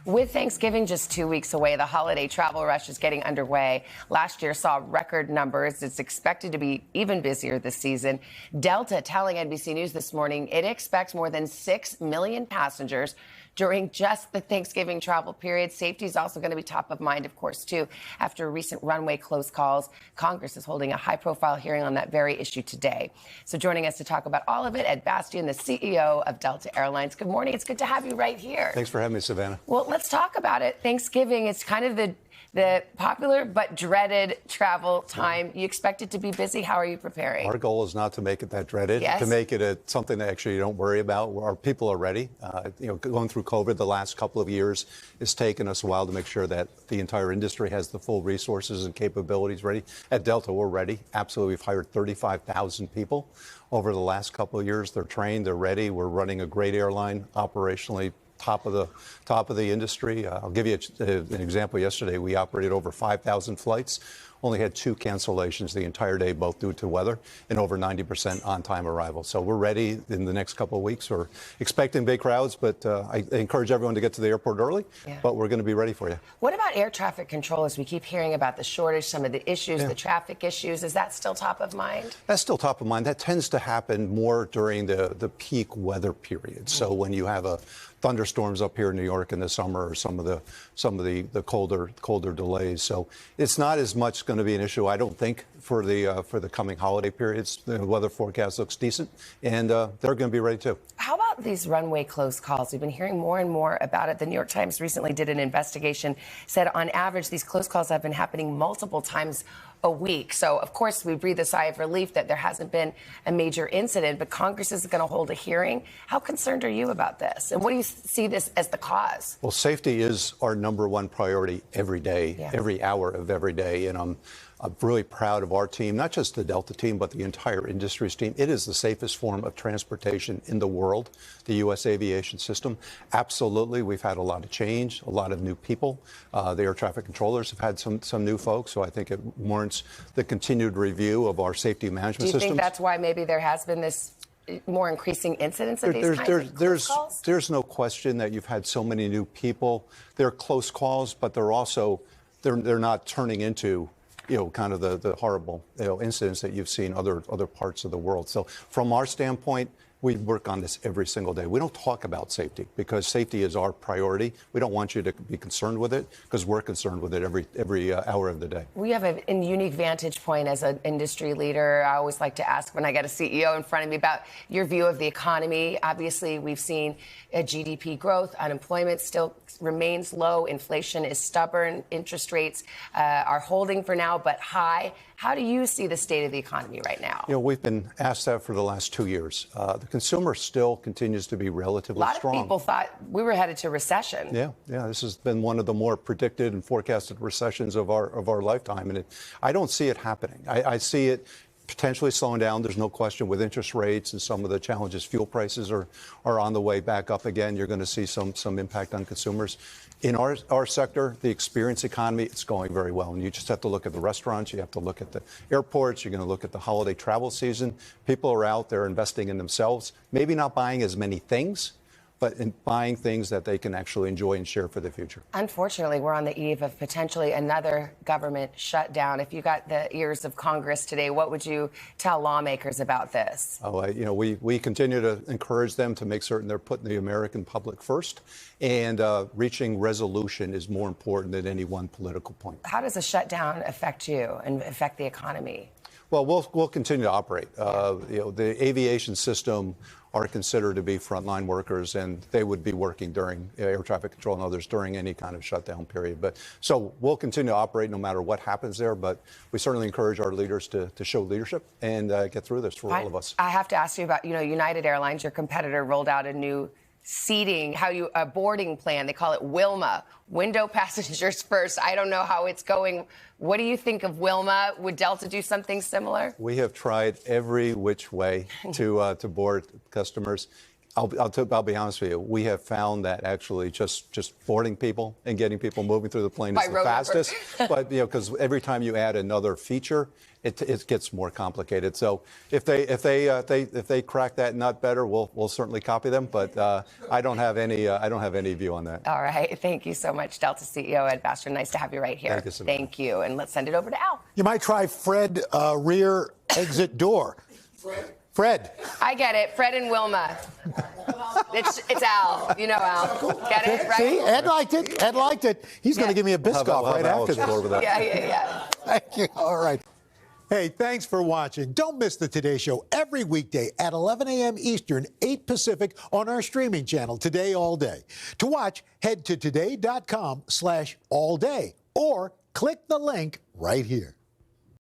With Thanksgiving just 2 weeks away, the holiday travel rush is getting underway. Last year saw record numbers. It's expected to be even busier this season. Delta telling NBC News this morning it expects more than 6 million passengers during just the Thanksgiving travel period. Safety is also going to be top of mind, of course, too. After recent runway close calls, Congress is holding a high-profile hearing on that very issue today. So joining us to talk about all of it, Ed Bastian, the CEO of Delta Airlines. Good morning. It's good to have you right here. Thanks for having me, Savannah. Well, let's talk about it. Thanksgiving is kind of the popular but dreaded travel time. You expect it to be busy. How are you preparing? Our goal is not to make it that dreaded, to make it something that actually you don't worry about. Our people are ready. Going through COVID the last couple of years, it's taken us a while to make sure that the entire industry has the full resources and capabilities ready. At Delta, we're ready. Absolutely. We've hired 35,000 people over the last couple of years. They're trained. They're ready. We're running a great airline operationally. Top of the industry. I'll give you an example. Yesterday, we operated over 5,000 flights, only had 2 cancellations the entire day, both due to weather, and over 90% on-time arrival. So we're ready in the next couple of weeks. We're expecting big crowds, but I encourage everyone to get to the airport early, but we're going to be ready for you. What about air traffic controllers? We keep hearing about the shortage, some of the issues, the traffic issues. Is that still top of mind? That's still top of mind. That tends to happen more during the peak weather period. So when you have thunderstorms up here in New York in the summer, or some of the colder delays. So it's not as much going to be an issue, I don't think, for the coming holiday periods. The weather forecast looks decent, and they're going to be ready too. How about these runway close calls? We've been hearing more and more about it. The New York Times recently did an investigation, said on average these close calls have been happening multiple times a week. So, of course, we breathe a sigh of relief that there hasn't been a major incident, but Congress is going to hold a hearing. How concerned are you about this? And what do you see this as the cause? Well, safety is our #1 priority every day, every hour of every day. And I'm really proud of our team, not just the Delta team, but the entire industry's team. It is the safest form of transportation in the world, the U.S. aviation system. Absolutely. We've had a lot of change, a lot of new people. The air traffic controllers have had some new folks, so I think it warrants the continued review of our safety management systems. Do you think that's why maybe there has been this more increasing incidents of these kinds of close calls? There's no question that you've had so many new people. They're close calls, but they're also, they're not turning into kind of the horrible, incidents that you've seen other parts of the world. So from our standpoint, we work on this every single day. We don't talk about safety because safety is our priority. We don't want you to be concerned with it because we're concerned with it every hour of the day. We have a unique vantage point as an industry leader. I always like to ask when I get a CEO in front of me about your view of the economy. Obviously, we've seen a GDP growth. Unemployment still remains low. Inflation is stubborn. Interest rates are holding for now, but high. How do you see the state of the economy right now? We've been asked that for the last 2 years. The consumer still continues to be relatively strong. A lot of people thought we were headed to recession. Yeah. This has been one of the more predicted and forecasted recessions of our lifetime, and I don't see it happening. I see it potentially slowing down. There's no question with interest rates and some of the challenges. Fuel prices are on the way back up again. You're going to see some impact on consumers. In our sector, the experience economy, it's going very well. And you just have to look at the restaurants. You have to look at the airports. You're going to look at the holiday travel season. People are out there investing in themselves, maybe not buying as many things, but in buying things that they can actually enjoy and share for the future. Unfortunately, we're on the eve of potentially another government shutdown. If you got the ears of Congress today, what would you tell lawmakers about this? We continue to encourage them to make certain they're putting the American public first, and reaching resolution is more important than any one political point. How does a shutdown affect you and affect the economy? Well, we'll continue to operate. The aviation system are considered to be frontline workers, and they would be working during air traffic control and others during any kind of shutdown period. So we'll continue to operate no matter what happens there, but we certainly encourage our leaders to show leadership and get through this for all of us. I have to ask you about, United Airlines, your competitor, rolled out a new a boarding plan. They call it WILMA, window passengers first. I don't know how it's going. What do you think of WILMA? Would Delta do something similar? We have tried every which way to board customers. I'll be honest with you. We have found that actually just boarding people and getting people moving through the plane is the fastest. But because every time you add another feature, it gets more complicated. So if they crack that nut better, we'll certainly copy them. But I don't have any view on that. All right. Thank you so much, Delta CEO Ed Bastian. Nice to have you right here. Thank you, Savannah. Thank you. And let's send it over to Al. You might try Fred rear exit door. Fred. I get it. Fred and Wilma. It's Al. You know Al. Get it, right? See, Ed liked it. Ed liked it. He's going to give me a Biscoff right after this. Yeah. Thank you. All right. Hey, thanks for watching. Don't miss the Today Show every weekday at 11 a.m. Eastern, 8 Pacific on our streaming channel, Today All Day. To watch, head to today.com/allday or click the link right here.